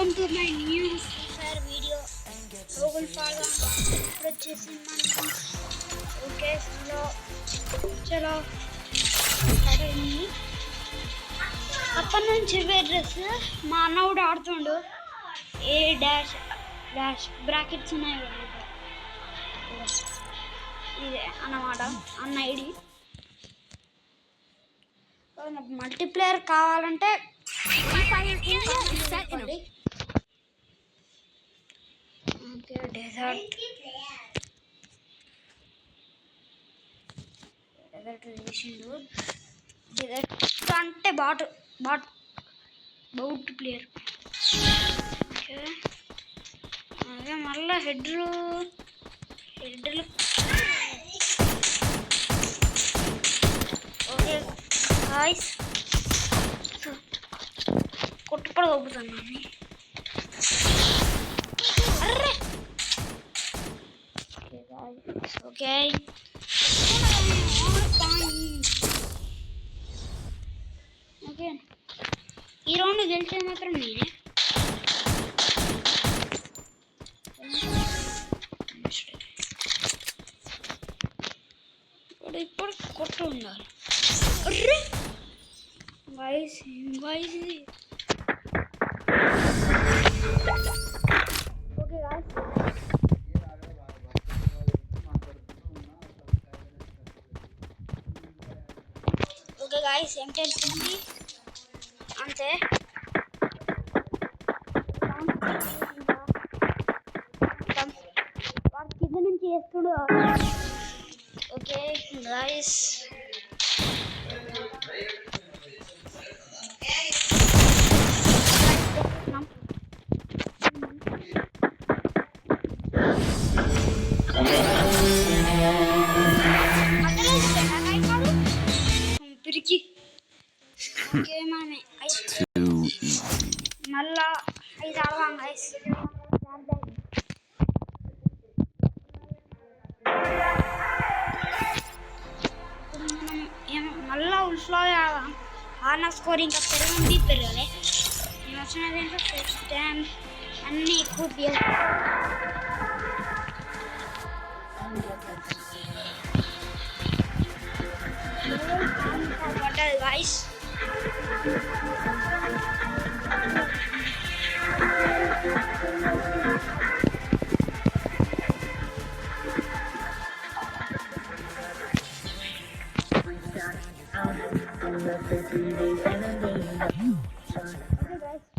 Welcome to my new fire video. Google follow ఇప్పుడు వచ్చేసి మనం ఓకే చలో అయింది. అప్పటి నుంచి డ్రెస్ మా అన్న కూడా ఆడుతుండు. ఏ డాష్ డాష్ బ్రాకెట్స్ ఉన్నాయి ఇదే అన్నమాట అన్న ఐడి. మల్టీప్లేయర్ కావాలంటే డెజర్ట్ తీసిండు. డెజర్ట్ అంటే బౌట్ ప్లేయర్. ఓకే అదే మళ్ళీ హెడ్లు ఓకే గాయ్స్ కొట్టుపడ దొబ్బుతున్నాను. అర్రే ఓకే ఓకే ఈ రౌండ్ గెలిచేది మాత్రం నేనే. ఇప్పుడు కొట్టు ఉండాలి. అర్రే voice okay guys okay guys ఏం తెలిసింది అంతే. వాడు కింద నుంచి వేస్తుడు. ఓకే గాయ్స్ పిరికి మళ్ళా 5 ఆడదాం గైస్. మళ్ళా ఉల్ఫ్లో ఆడదాం. ఆన స్కోర్ ఇంకా పెరగాలి. నేను వచ్చినది ఏంటో ఫస్ట్ టైం అన్నీ ఎక్కువ పడ్డది గాయ్స్.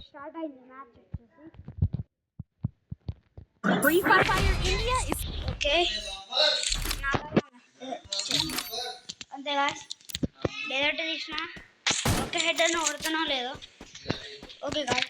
స్టార్ట్ అయింది మ్యాచ్ వచ్చేసి. ఓకే అంతే గాయ్స్ డైరెక్ట్ తీసిన ఒక్క హెడ్ అని కొడుతున్నా లేదో. Okay guys